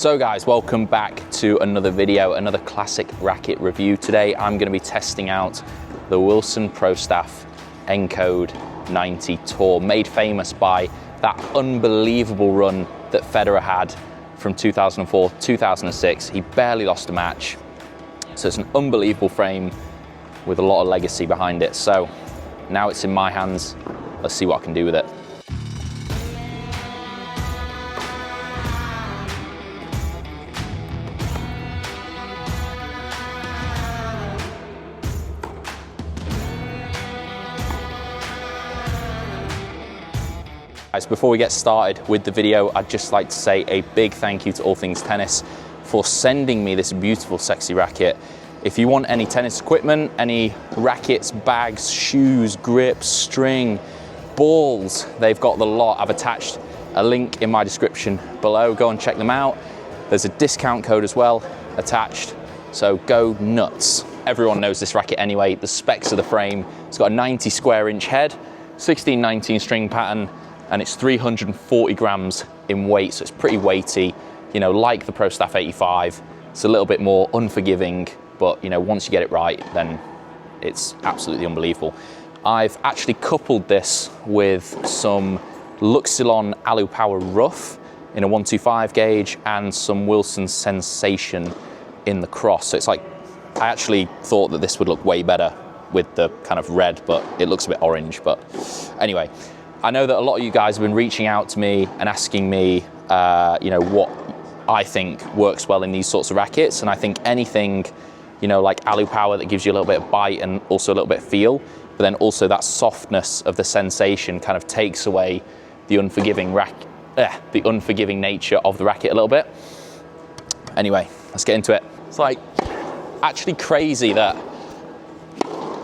So guys, welcome back to another video, another classic racket review. Today I'm going to be testing out the Wilson Pro Staff Encode 90 Tour, made famous by that unbelievable run that Federer had from 2004-2006. He barely lost a match. So it's an unbelievable frame with a lot of legacy behind it. So now it's in my hands. Let's see what I can do with it. Guys, before we get started with the video, I'd just like to say a big thank you to All Things Tennis for sending me this beautiful, sexy racket. If you want any tennis equipment, any rackets, bags, shoes, grips, string, balls, they've got the lot. I've attached a link in my description below. Go and check them out. There's a discount code as well attached, so go nuts. Everyone knows this racket anyway. The specs of the frame, it's got a 90 square inch head, 16-19 string pattern, and it's 340 grams in weight, so it's pretty weighty. You know, like the Pro Staff 85, it's a little bit more unforgiving, but you know, once you get it right, then it's absolutely unbelievable. I've actually coupled this with some Luxilon Alu Power Rough in a 125 gauge and some Wilson Sensation in the cross. So it's like, I actually thought that this would look way better with the kind of red, but it looks a bit orange. But anyway, I know that a lot of you guys have been reaching out to me and asking me, you know, what I think works well in these sorts of rackets. And I think anything, you know, like Alu Power that gives you a little bit of bite and also a little bit of feel, but then also that softness of the Sensation kind of takes away the unforgiving nature of the racket a little bit. Anyway, let's get into it. It's like actually crazy that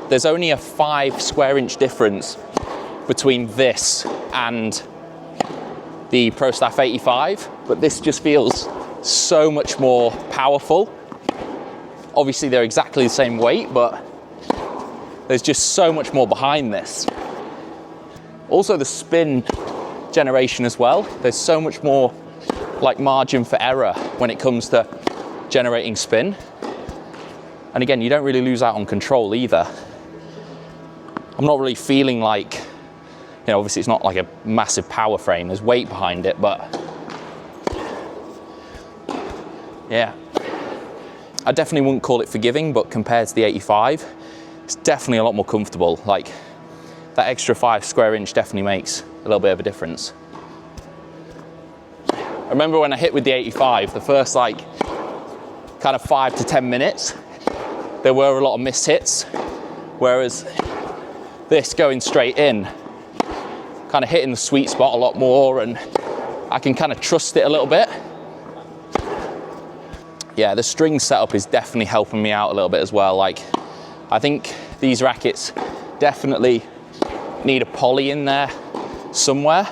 there's only a 5 square inch difference between this and the Pro Staff 85, but this just feels so much more powerful. Obviously they're exactly the same weight, but there's just so much more behind this. Also the spin generation as well. There's so much more like margin for error when it comes to generating spin. And again, you don't really lose out on control either. I'm not really feeling like, you know, obviously it's not like a massive power frame, there's weight behind it, but yeah. I definitely wouldn't call it forgiving, but compared to the 85, it's definitely a lot more comfortable. Like that extra 5 square inch definitely makes a little bit of a difference. I remember when I hit with the 85, the first like kind of 5 to 10 minutes, there were a lot of missed hits, whereas this going straight in, kind of hitting the sweet spot a lot more, and I can kind of trust it a little bit. Yeah, the string setup is definitely helping me out a little bit as well. Like, I think these rackets definitely need a poly in there somewhere.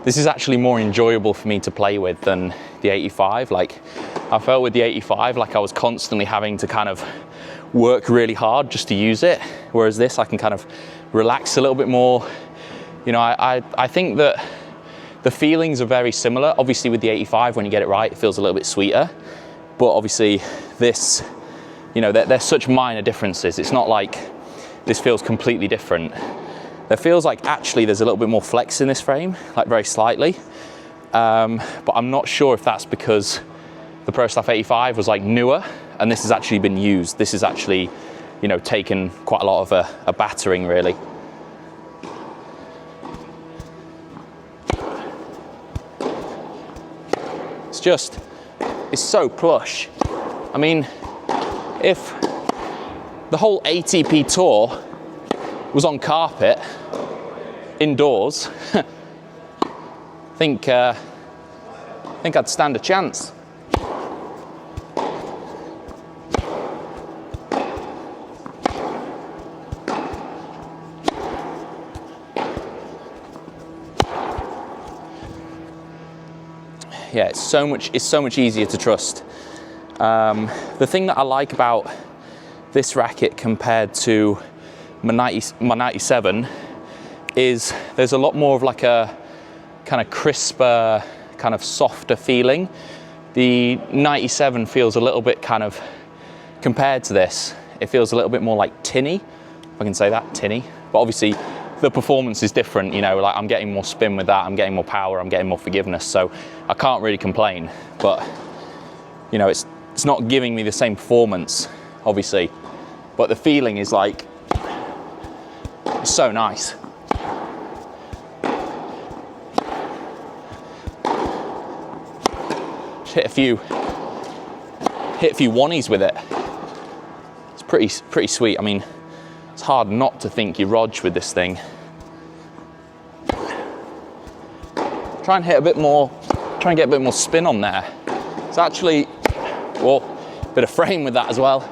This is actually more enjoyable for me to play with than the 85. Like, I felt with the 85 like I was constantly having to kind of work really hard just to use it, whereas this I can kind of relax a little bit more. You know, I think that the feelings are very similar. Obviously with the 85, when you get it right, it feels a little bit sweeter, but obviously this, you know, there's such minor differences. It's not like this feels completely different. There feels like actually there's a little bit more flex in this frame, like very slightly. But I'm not sure if that's because the Pro Staff 85 was like newer and this has actually been used. This is actually, you know, taken quite a lot of a battering really. It's so plush. I mean, if the whole ATP tour was on carpet, indoors, I think I'd stand a chance. yeah, it's so much easier to trust. The thing that I like about this racket compared to my 97 is there's a lot more of like a kind of crisper, kind of softer feeling. The 97 feels a little bit kind of, compared to this, it feels a little bit more like tinny, if I can say that, tinny. But obviously the performance is different, you know, like I'm getting more spin with that, I'm getting more power, I'm getting more forgiveness, so I can't really complain. But, you know, it's not giving me the same performance, obviously, but the feeling is like, it's so nice. Just hit a few oneies with it. It's pretty sweet. I mean, it's hard not to think you Rog with this thing. Try and hit a bit more, try and get a bit more spin on there. It's actually, well, a bit of frame with that as well.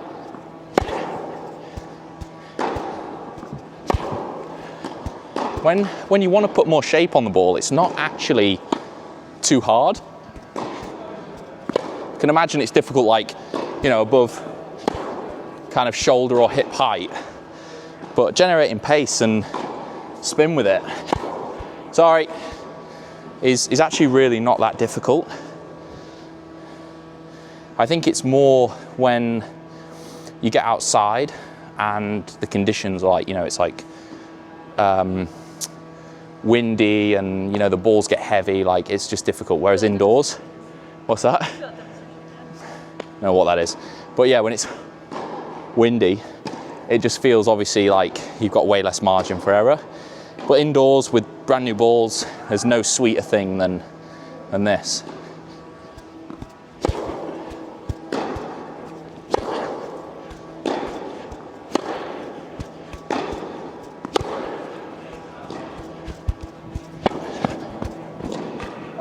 When you want to put more shape on the ball, it's not actually too hard. You can imagine it's difficult, like, you know, above kind of shoulder or hip height, but generating pace and spin with it, sorry, is actually really not that difficult. I think it's more when you get outside and the conditions are like, you know, it's like windy and, you know, the balls get heavy, like it's just difficult. Whereas indoors, what's that? I don't know what that is. But yeah, when it's windy, it just feels obviously like you've got way less margin for error. But indoors with brand new balls, there's no sweeter thing than this.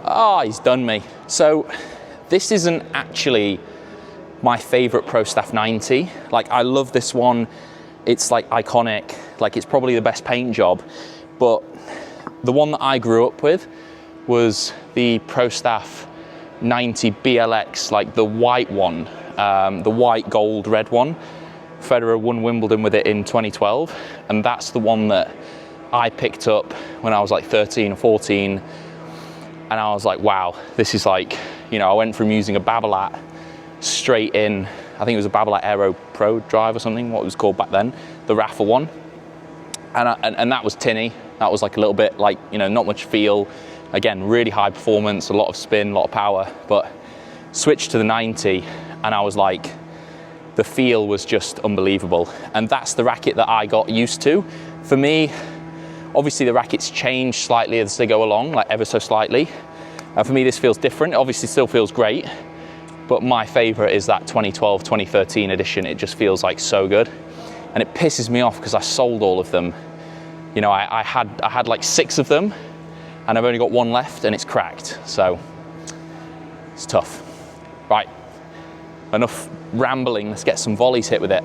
Ah, he's done me. So this isn't actually my favorite Pro Staff 90. Like, I love this one. It's like iconic, like it's probably the best paint job. But the one that I grew up with was the Pro Staff 90 BLX, like the white one, the white, gold, red one. Federer won Wimbledon with it in 2012. And that's the one that I picked up when I was like 13 or 14. And I was like, wow, this is like, you know, I went from using a Babolat straight in, I think it was a Babolat Aero Pro Drive or something, what it was called back then, the Rafa one. And that was tinny. That was like a little bit like, you know, not much feel. Again, really high performance, a lot of spin, a lot of power, but switched to the 90 and I was like, the feel was just unbelievable. And that's the racket that I got used to. For me, obviously the rackets change slightly as they go along, like ever so slightly. And for me, this feels different. It obviously still feels great, but my favorite is that 2012, 2013 edition. It just feels like so good. And it pisses me off because I sold all of them. You know, I had like 6 of them and I've only got 1 left and it's cracked. So it's tough. Right, enough rambling. Let's get some volleys hit with it.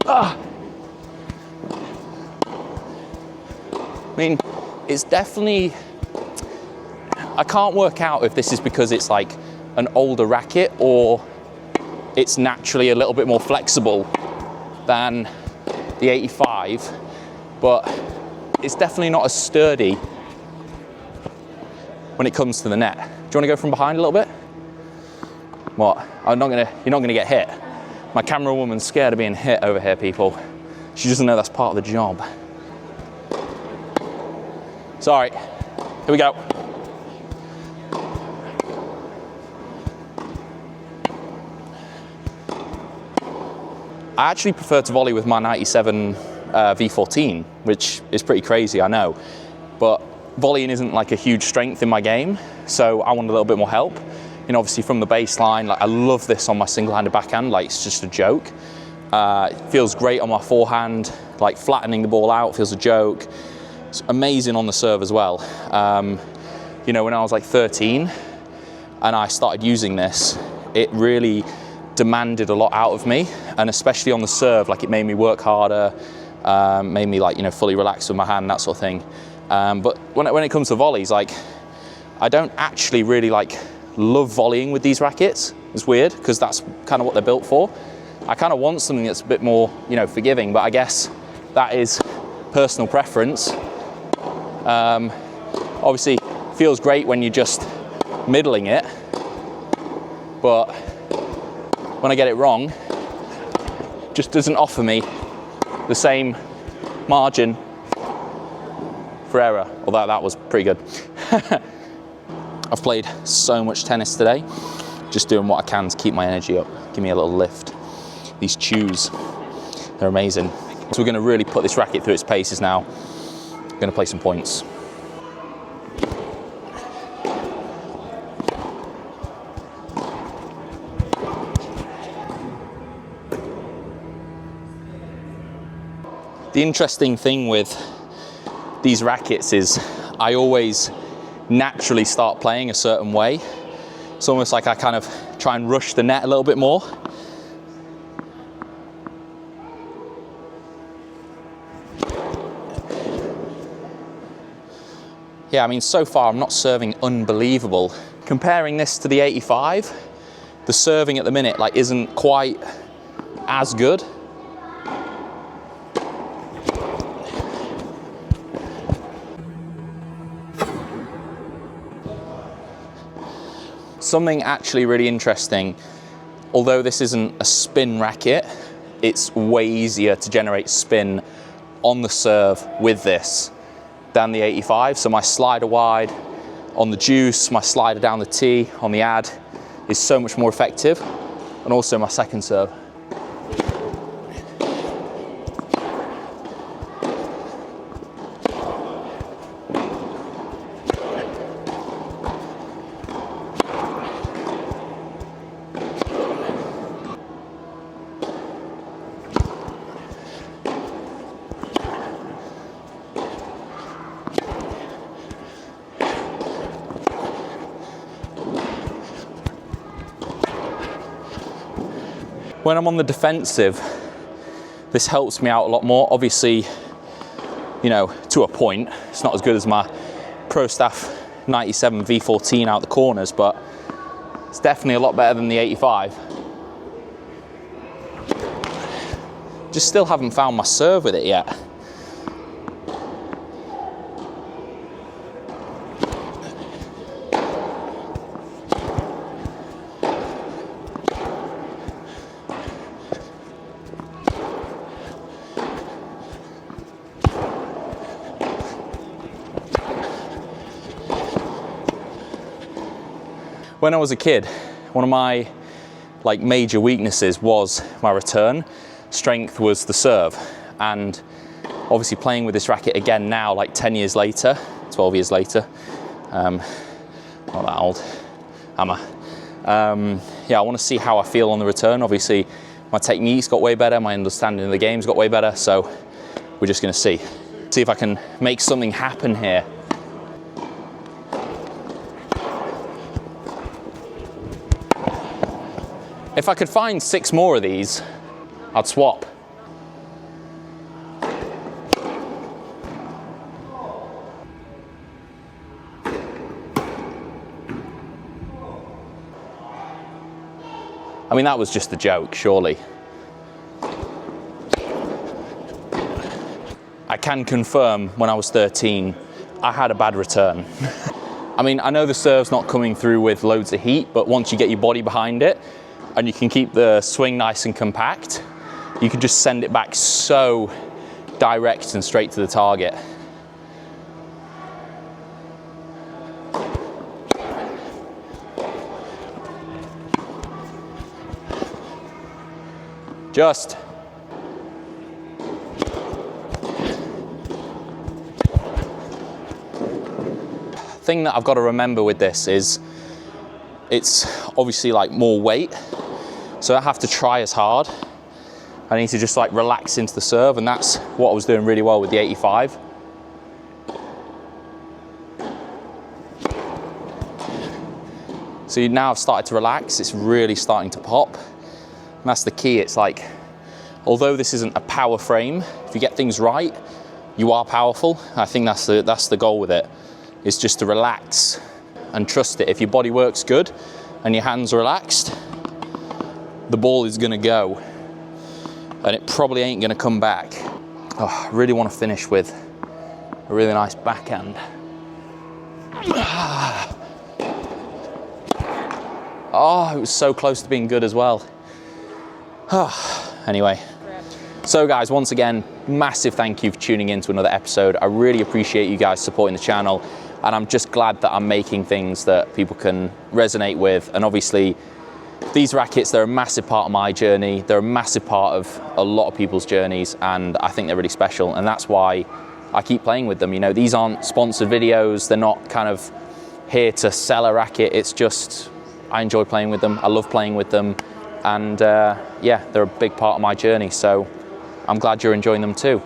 Ah! I mean, it's definitely, I can't work out if this is because it's like an older racket or it's naturally a little bit more flexible than the 85, but it's definitely not as sturdy when it comes to the net. Do you want to go from behind a little bit? What? You're not gonna get hit. My camera woman's scared of being hit over here, people. She doesn't know that's part of the job. Sorry, here we go. I actually prefer to volley with my 97 V14, which is pretty crazy, I know. But volleying isn't like a huge strength in my game, so I want a little bit more help. You know, obviously from the baseline, like I love this on my single-handed backhand, like it's just a joke. It feels great on my forehand, like flattening the ball out feels a joke. It's amazing on the serve as well. You know, when I was like 13 and I started using this, it really demanded a lot out of me, and especially on the serve, like it made me work harder, made me like, you know, fully relax with my hand, that sort of thing. But when it comes to volleys, like, I don't actually really like love volleying with these rackets. It's weird because that's kind of what they're built for. I kind of want something that's a bit more, you know, forgiving, but I guess that is personal preference. Obviously feels great when you're just middling it, but when I get it wrong, it just doesn't offer me the same margin for error, although that was pretty good. I've played so much tennis today, just doing what I can to keep my energy up, give me a little lift. These chews, they're amazing. So we're going to really put this racket through its paces now. I'm going to play some points. The interesting thing with these rackets is I always naturally start playing a certain way. It's almost like I kind of try and rush the net a little bit more. Yeah, I mean, so far I'm not serving unbelievable. Comparing this to the 85, the serving at the minute like isn't quite as good. Something actually really interesting, although this isn't a spin racket, it's way easier to generate spin on the serve with this than the 85. So my slider wide on the juice, my slider down the tee on the ad is so much more effective, and also my second serve. When I'm on the defensive, this helps me out a lot more. Obviously, you know, to a point, it's not as good as my Pro Staff 97 V14 out the corners, but it's definitely a lot better than the 85. Just still haven't found my serve with it yet. When I was a kid, one of my major weaknesses was my return. Strength was the serve, and obviously playing with this racket again now, like 10 years later, 12 years later, not that old, am I? Yeah, I want to see how I feel on the return. Obviously my technique's got way better, my understanding of the game's got way better, so we're just going to see if I can make something happen here. If I could find 6 more of these, I'd swap. I mean, that was just a joke, surely. I can confirm when I was 13, I had a bad return. I mean, I know the serve's not coming through with loads of heat, but once you get your body behind it, and you can keep the swing nice and compact, you can just send it back so direct and straight to the target. Just. Thing that I've got to remember with this is it's obviously like more weight, so I have to try as hard. I need to just like relax into the serve, and that's what I was doing really well with the 85. So now I've started to relax, it's really starting to pop. And that's the key. It's like, although this isn't a power frame, if you get things right, you are powerful. I think that's the goal with it, is just to relax and trust it. If your body works good and your hands are relaxed, the ball is gonna go, and it probably ain't gonna come back. Oh, I really want to finish with a really nice backhand. Oh, it was so close to being good as well. Anyway, so guys, once again, massive thank you for tuning in to another episode. I really appreciate you guys supporting the channel, and I'm just glad that I'm making things that people can resonate with. And obviously, these rackets, they're a massive part of my journey. They're a massive part of a lot of people's journeys, and I think they're really special, and that's why I keep playing with them. You know, these aren't sponsored videos. They're not kind of here to sell a racket. It's just, I enjoy playing with them. I love playing with them, and yeah, they're a big part of my journey, so I'm glad you're enjoying them too.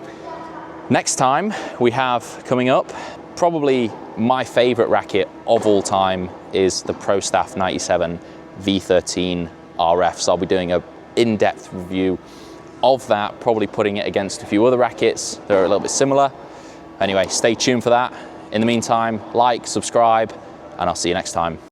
Next time we have coming up, probably my favorite racket of all time is the Pro Staff 97 V13 RF. So I'll be doing an in-depth review of that, probably putting it against a few other rackets that are a little bit similar. Anyway, stay tuned for that. In the meantime, like, subscribe, and I'll see you next time.